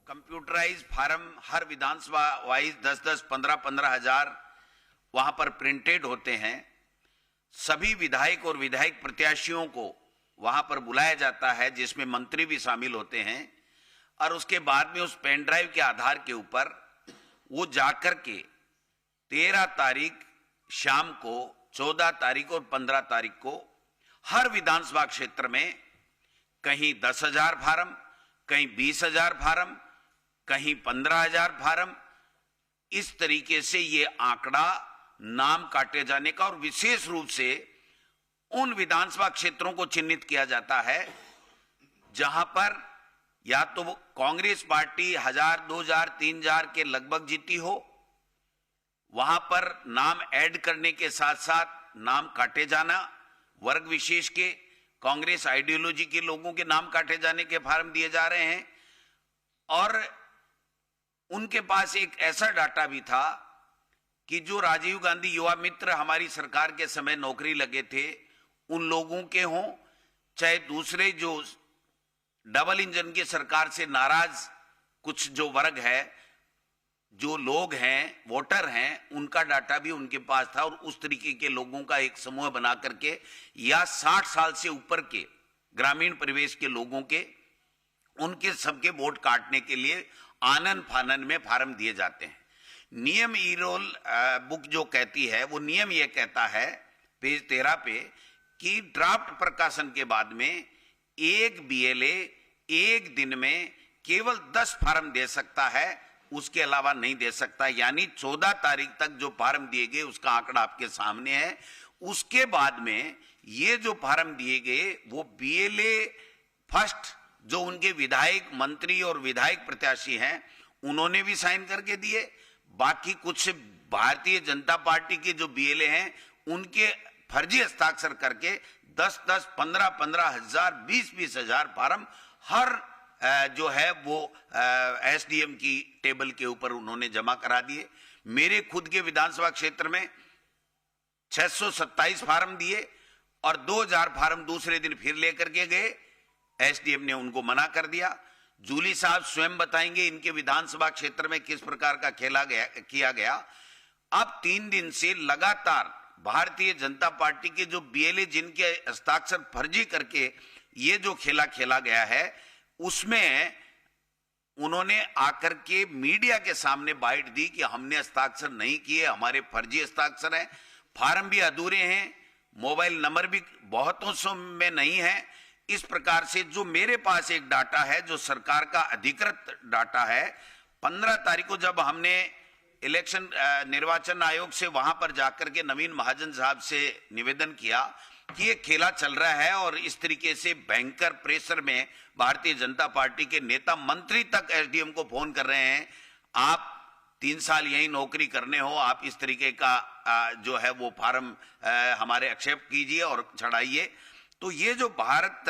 Computerise farm हर विधानसभा wise 10-10, 15-15 हजार वहां पर प्रिंटेड होते हैं। सभी विधायक और विधायक प्रत्याशियों को वहां पर बुलाया जाता है, जिसमें मंत्री भी शामिल होते हैं, और उसके बाद में उस पेन ड्राइव के आधार के ऊपर वो जाकर के 13 तारीख शाम को, 14 तारीख और 15 तारीख को हर विधानसभा क्षेत्र में कहीं 10,000 फार्म, कहीं 20,000 फार्म, कहीं 15,000 फार्म, इस तरीके से ये आंकड़ा नाम काटे जाने का, और विशेष रूप से उन विधानसभा क्षेत्रों को चिन्हित किया जाता है जहां पर या तो कांग्रेस पार्टी 1,000, 2,000, 3,000 के लगभग जीती हो, वहां पर नाम ऐड करने के साथ साथ नाम काटे जाना, वर्ग विशेष के कांग्रेस आइडियोलॉजी के लोगों के नाम काटे जाने के फार्म दिए जा रहे हैं। और उनके पास एक ऐसा डाटा भी था कि जो राजीव गांधी युवा मित्र हमारी सरकार के समय नौकरी लगे थे, उन लोगों के हों, चाहे दूसरे जो डबल इंजन की सरकार से नाराज कुछ जो वर्ग है, जो लोग हैं, वोटर हैं, उनका डाटा भी उनके पास था। और उस तरीके के लोगों का एक समूह बना करके या 60 साल से ऊपर के ग्रामीण परिवेश के लोगों के, उनके सबके वोट काटने के लिए आनन फानन में फार्म दिए जाते हैं। नियम ई रोल बुक जो कहती है, वो नियम ये कहता है पेज 13 पे कि ड्राफ्ट प्रकाशन के बाद में एक बीएलए एक दिन में केवल 10 फार्म दे सकता है, उसके अलावा नहीं दे सकता। यानी 14 तारीख तक जो फार्म दिए गए उसका आंकड़ा आपके सामने है। उसके बाद में ये जो फार्म दिए गए वो बीएलए फर्स्ट जो उनके विधायक, मंत्री और विधायक प्रत्याशी हैं, उन्होंने भी साइन करके दिए। बाकी कुछ भारतीय जनता पार्टी के जो बीएलए हैं उनके फर्जी हस्ताक्षर करके 10-10, 15-15 हजार, 20-20 हजार फार्म हर जो है वो एसडीएम की टेबल के ऊपर उन्होंने जमा करा दिए। मेरे खुद के विधानसभा क्षेत्र में 627 फार्म दिए और 2000 फार्म दूसरे दिन फिर लेकर के गए, एसडीएम ने उनको मना कर दिया। जूली साहब स्वयं बताएंगे इनके विधानसभा क्षेत्र में किस प्रकार का किया गया। अब 3 दिन से लगातार भारतीय जनता पार्टी के जो बीएलए जिनके हस्ताक्षर फर्जी करके ये जो खेला गया है, उसमें उन्होंने आकर के मीडिया के सामने बाइट दी कि हमने हस्ताक्षर नहीं किए, हमारे फर्जी हस्ताक्षर हैं, फार्म भी अधूरे हैं, मोबाइल नंबर भी बहुतों सौ में नहीं है। इस प्रकार से जो मेरे पास एक डाटा है, जो सरकार का अधिकृत डाटा है, 15 तारीख को जब हमने इलेक्शन निर्वाचन आयोग से वहां पर जाकर के नवीन महाजन साहब से निवेदन किया कि ये खेला चल रहा है और इस तरीके से भयंकर प्रेशर में भारतीय जनता पार्टी के नेता, मंत्री तक एसडीएम को फोन कर रहे हैं, आप 3 साल यही नौकरी करने हो, आप इस तरीके का जो है वो फार्म हमारे एक्सेप्ट कीजिए और चढ़ाइए। तो ये जो भारत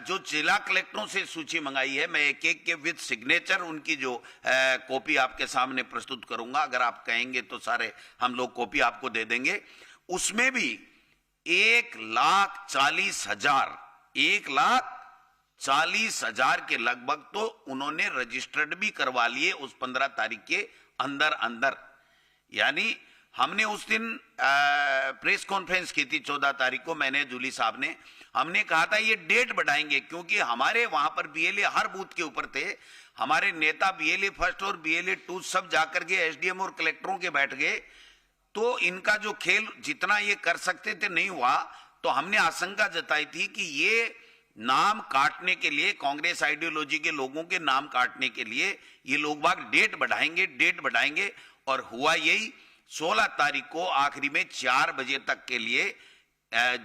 जो जिला कलेक्टरों से सूची मंगाई है, मैं एक एक के विद सिग्नेचर उनकी जो कॉपी आपके सामने प्रस्तुत करूंगा, अगर आप कहेंगे तो सारे हम लोग कॉपी आपको दे देंगे। उसमें भी 1,40,000 के लगभग तो उन्होंने रजिस्टर्ड भी करवा लिए उस 15 तारीख के अंदर। यानी हमने उस दिन प्रेस कॉन्फ्रेंस की थी 14 तारीख को, मैंने, जूली साहब ने, हमने कहा था ये डेट बढ़ाएंगे क्योंकि हमारे वहां पर बीएलए हर बूथ के ऊपर थे, हमारे नेता बीएलए फर्स्ट और बीएलए 2 सब जाकर के एसडीएम और कलेक्टरों के बैठ गए, तो इनका जो खेल जितना ये कर सकते थे नहीं हुआ। तो हमने आशंका जताई थी कि ये नाम काटने के लिए, कांग्रेस आइडियोलॉजी के लोगों के नाम काटने के लिए ये लोग बाग डेट बढ़ाएंगे और हुआ यही। 16 तारीख को आखिरी में 4 बजे तक के लिए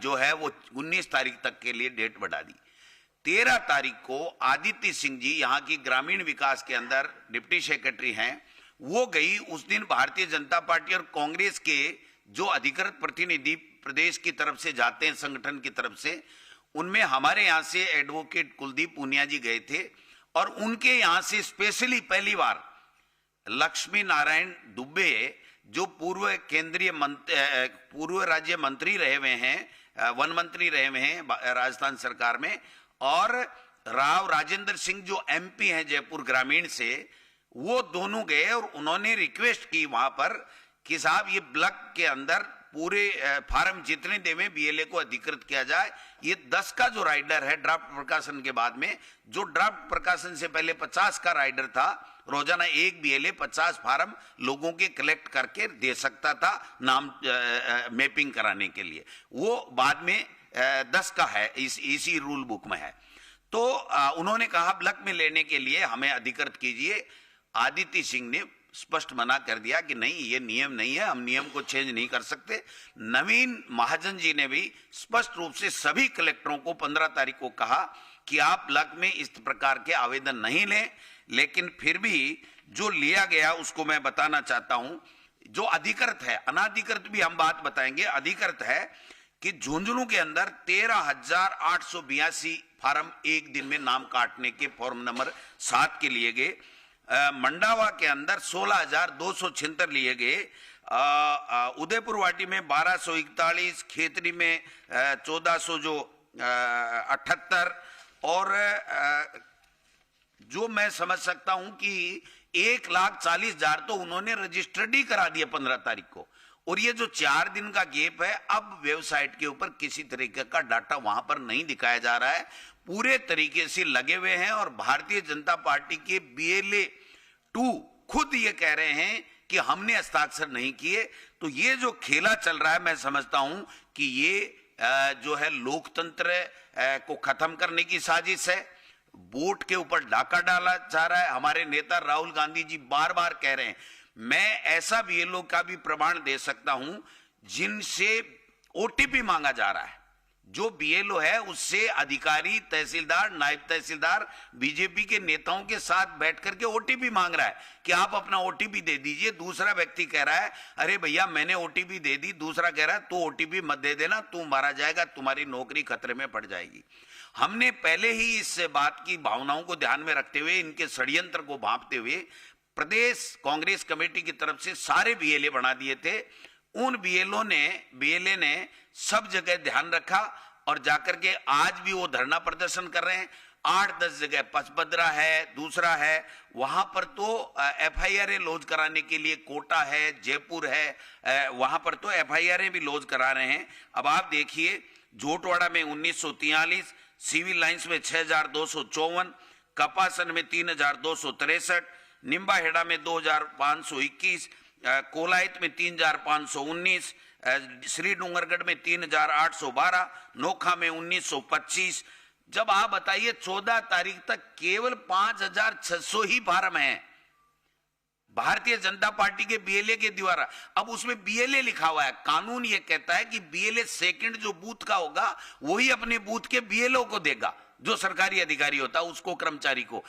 जो है वो 19 तारीख तक के लिए डेट बढ़ा दी। 13 तारीख को आदित्य सिंह जी यहाँ की ग्रामीण विकास के अंदर डिप्टी सेक्रेटरी हैं, वो गई। उस दिन भारतीय जनता पार्टी और कांग्रेस के जो अधिकृत प्रतिनिधि प्रदेश की तरफ से जाते हैं, संगठन की तरफ से, उनमें हमारे यहाँ से एडवोकेट कुलदीप पूनिया जी गए थे और उनके यहाँ से स्पेशली पहली बार लक्ष्मी नारायण दुबे जो पूर्व राज्य मंत्री रहे हुए हैं, वन मंत्री रहे हुए हैं राजस्थान सरकार में, और राव राजेंद्र सिंह जो एमपी हैं जयपुर ग्रामीण से, वो दोनों गए और उन्होंने रिक्वेस्ट की वहां पर कि साहब ये ब्लॉक के अंदर पूरे फार्म जितने देवे बीएलए को अधिकृत किया जाए। ये 10 का जो राइडर है ड्राफ्ट प्रकाशन के बाद में, जो ड्राफ्ट प्रकाशन से पहले 50 का राइडर था, रोजाना एक बीएलए 50 फार्म लोगों के कलेक्ट करके दे सकता था नाम मैपिंग कराने के लिए, वो बाद में 10 का है, इसी रूल बुक में है। तो उन्होंने कहा ब्लॉक में लेने के लिए हमें अधिकृत कीजिए। आदित्य सिंह ने स्पष्ट मना कर दिया कि नहीं, ये नियम नहीं है, हम नियम को चेंज नहीं कर सकते। नवीन महाजन जी ने भी स्पष्ट रूप से सभी कलेक्टरों को 15 तारीख को कहा कि आप ब्लॉक में इस प्रकार के आवेदन नहीं लें, लेकिन फिर भी जो लिया गया उसको मैं बताना चाहता हूं। जो अधिकृत है, अनाधिकृत भी हम बात बताएंगे, अधिकृत है कि झुंझुनू के अंदर 13,882 फार्म एक दिन में नाम काटने के फॉर्म नंबर 7 के लिए गए। मंडावा के अंदर 16,276 लिए गए। उदयपुर वाटी में 1241, खेतरी में 1478 और जो मैं समझ सकता हूं कि 1,40,000 तो उन्होंने रजिस्टर्ड ही करा दिया 15 तारीख को। और ये जो 4 दिन का गैप है, अब वेबसाइट के ऊपर किसी तरीके का डाटा वहां पर नहीं दिखाया जा रहा है, पूरे तरीके से लगे हुए हैं। और भारतीय जनता पार्टी के BLA 2 खुद ये कह रहे हैं कि हमने हस्ताक्षर नहीं किए। तो ये जो खेला चल रहा है, मैं समझता हूं कि ये जो है लोकतंत्र को खत्म करने की साजिश है। वोट के ऊपर डाका डाला जा रहा है। हमारे नेता राहुल गांधी जी बार बार कह रहे हैं, मैं ऐसा BLO का भी प्रमाण दे सकता हूं जिनसे OTP मांगा जा रहा है। जो BLO है उससे अधिकारी, तहसीलदार, नायब तहसीलदार बीजेपी के नेताओं के साथ बैठ करके OTP मांग रहा है कि आप अपना OTP दे दीजिए। दूसरा व्यक्ति कह रहा है, अरे भैया मैंने OTP दे दी। दूसरा कह रहा है, तो OTP मत दे देना, तू मारा जाएगा, तुम्हारी नौकरी खतरे में पड़ जाएगी। हमने पहले ही इस बात की भावनाओं को ध्यान में रखते हुए, इनके षड्यंत्र को भांपते हुए प्रदेश कांग्रेस कमेटी की तरफ से सारे BLA बना दिए थे। उन BLA ने सब जगह ध्यान रखा और जाकर के आज भी वो धरना प्रदर्शन कर रहे हैं। 8-10 जगह पचपदरा है, दूसरा है, वहां पर तो FIR लॉन्च कराने के लिए कोटा है, जयपुर है, वहां पर तो FIR भी लॉन्च करा रहे हैं। अब आप देखिए, जोटवाड़ा में 1943, सिविल लाइंस में 6,254, कपासन में 3,263, निम्बाहेड़ा में 2,521, कोलायत में 3,519, श्री डूंगरगढ़ में 3,812, नोखा में 1,925। जब आप बताइए 14 तारीख तक केवल 5,600 ही फार्म हैं भारतीय जनता पार्टी के BLA के द्वारा। अब उसमें BLA लिखा हुआ है। कानून ये कहता है कि BLA सेकंड जो बूथ का होगा वही अपने बूथ के BLO को देगा, जो सरकारी अधिकारी होता है उसको, कर्मचारी को।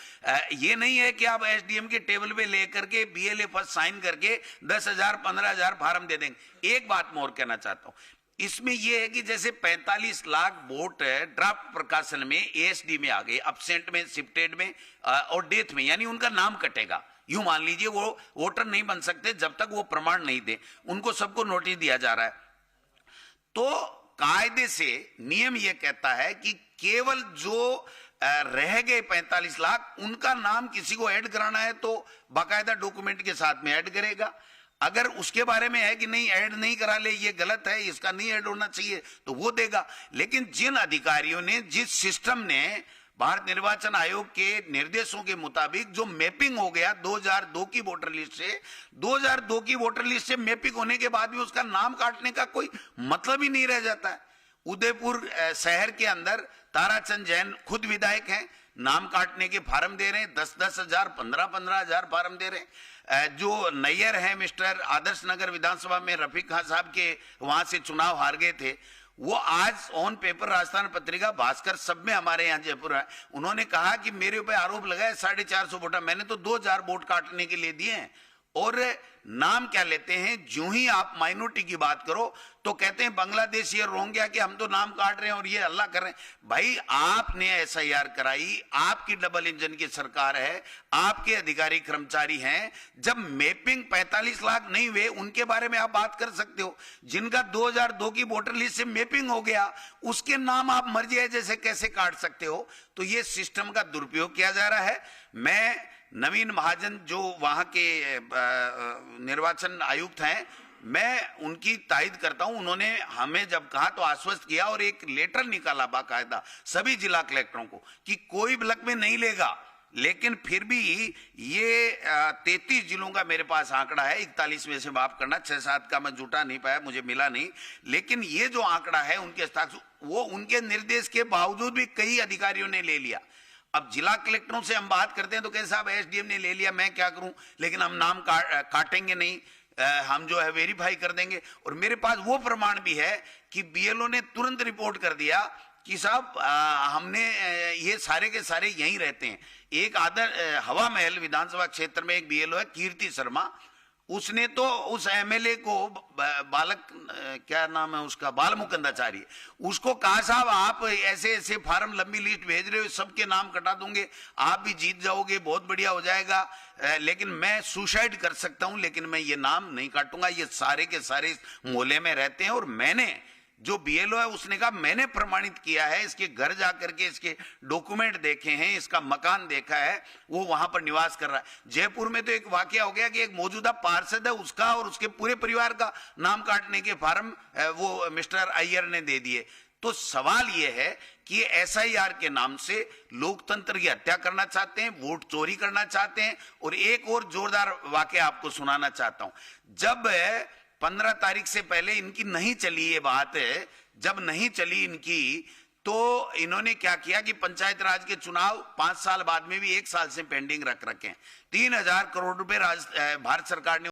ये नहीं है कि आप SDM के टेबल पे लेकर के BLA पर साइन करके 10,000 15,000 फार्म दे देंगे। एक बात मैं और कहना चाहता हूं, इसमें यह है कि जैसे 45 लाख वोट ड्राफ्ट प्रकाशन में ASD में आ गए, अब्सेंट में, शिफ्टेड में और डेथ में, यानी उनका नाम कटेगा। यूं मान लीजिए वो वोटर नहीं बन सकते जब तक वो प्रमाण नहीं दे, उनको सबको नोटिस दिया जा रहा है। तो कायदे से नियम यह कहता है कि केवल जो रह गए 45 लाख, उनका नाम किसी को ऐड कराना है तो बाकायदा डॉक्यूमेंट के साथ में ऐड करेगा। अगर उसके बारे में है कि नहीं ऐड नहीं करा ले, ये गलत है, इसका नहीं ऐड होना चाहिए, तो वो देगा। लेकिन जिन अधिकारियों ने, जिस सिस्टम ने भारत निर्वाचन आयोग के निर्देशों के मुताबिक जो मैपिंग हो गया 2002 की वोटर लिस्ट से, 2002 की वोटर लिस्ट से मैपिंग होने के बाद भी उसका नाम काटने का कोई मतलब ही नहीं रह जाता है। उदयपुर शहर के अंदर ताराचंद जैन खुद विधायक हैं, नाम काटने के फार्म दे रहे हैं, 10-10 हजार, 15-15 हजार फार्म दे रहे हैं। जो नैयर है मिस्टर आदर्श नगर विधानसभा में रफीक खान साहब के वहां से चुनाव हार गए थे, वो आज ऑन पेपर राजस्थान पत्रिका, भास्कर, सब में हमारे यहाँ जयपुर है, उन्होंने कहा कि मेरे ऊपर आरोप लगा है 450 वोट, मैंने तो 2,000 वोट काटने के लिए दिए हैं। और नाम क्या लेते हैं, जो ही आप माइनॉरिटी की बात करो तो कहते हैं बांग्लादेशी और रोहिंग्या कि हम तो नाम काट रहे हैं और ये हल्ला कर रहे हैं। भाई आपने एसआईआर कराई, आपकी डबल इंजन की सरकार है, आपके अधिकारी कर्मचारी हैं। जब मैपिंग 45 लाख नहीं हुए उनके बारे में आप बात कर सकते हो। जिनका 2002 की वोटर लिस्ट से मैपिंग हो गया उसके नाम आप मर्जी है जैसे कैसे काट सकते हो। तो ये सिस्टम का दुरुपयोग किया जा रहा है। मैं नवीन महाजन जो वहां के निर्वाचन आयुक्त हैं, मैं उनकी तायद करता हूं। उन्होंने हमें जब कहा तो आश्वस्त किया और एक लेटर निकाला बाकायदा सभी जिला कलेक्टरों को कि कोई ब्लॉक में नहीं लेगा। लेकिन फिर भी ये 33 जिलों का मेरे पास आंकड़ा है, 41 में से माफ करना, 6-7 का मैं जुटा नहीं पाया, मुझे मिला नहीं। लेकिन ये जो आंकड़ा है उनके हस्ताक्षर, वो उनके निर्देश के बावजूद भी कई अधिकारियों ने ले लिया। अब जिला कलेक्टरों से हम बात करते हैं तो कहे साहब एसडीएम ने ले लिया, मैं क्या करूं, लेकिन हम नाम काटेंगे नहीं, हम जो है वेरीफाई कर देंगे। और मेरे पास वो प्रमाण भी है कि बीएलओ ने तुरंत रिपोर्ट कर दिया कि साहब हमने ये सारे के सारे यहीं रहते हैं। एक हवा महल विधानसभा क्षेत्र में एक बीएलओ है कीर्ति शर्मा, उसने तो उस एमएलए को बालक क्या नाम है उसका, बाल मुकुंदाचार्य, उसको कहा साहब आप ऐसे ऐसे फार्म लंबी लिस्ट भेज रहे हो, सबके नाम कटा दूंगे, आप भी जीत जाओगे, बहुत बढ़िया हो जाएगा, लेकिन मैं सुसाइड कर सकता हूं लेकिन मैं ये नाम नहीं काटूंगा। ये सारे के सारे मोहल्ले में रहते हैं। और मैंने जो बीएलओ है उसने कहा मैंने प्रमाणित किया है, इसके घर जाकर के इसके डॉक्यूमेंट देखे हैं, इसका मकान देखा है, वो वहां पर निवास कर रहा है। जयपुर में तो एक वाकया हो गया कि एक मौजूदा पार्षद है, उसका और उसके पूरे परिवार का नाम काटने के फार्म वो मिस्टर अय्यर ने दे दिए। तो सवाल ये है कि एसआईआर के नाम से लोकतंत्र की हत्या करना चाहते हैं, वोट चोरी करना चाहते हैं। और एक और जोरदार वाकया आपको सुनाना चाहता हूं। जब 15 तारीख से पहले इनकी नहीं चली ये बात, जब नहीं चली इनकी, तो इन्होंने क्या किया कि पंचायत राज के चुनाव 5 साल बाद में भी 1 साल से पेंडिंग रख रखे हैं। 3000 करोड़ रुपए भारत सरकार ने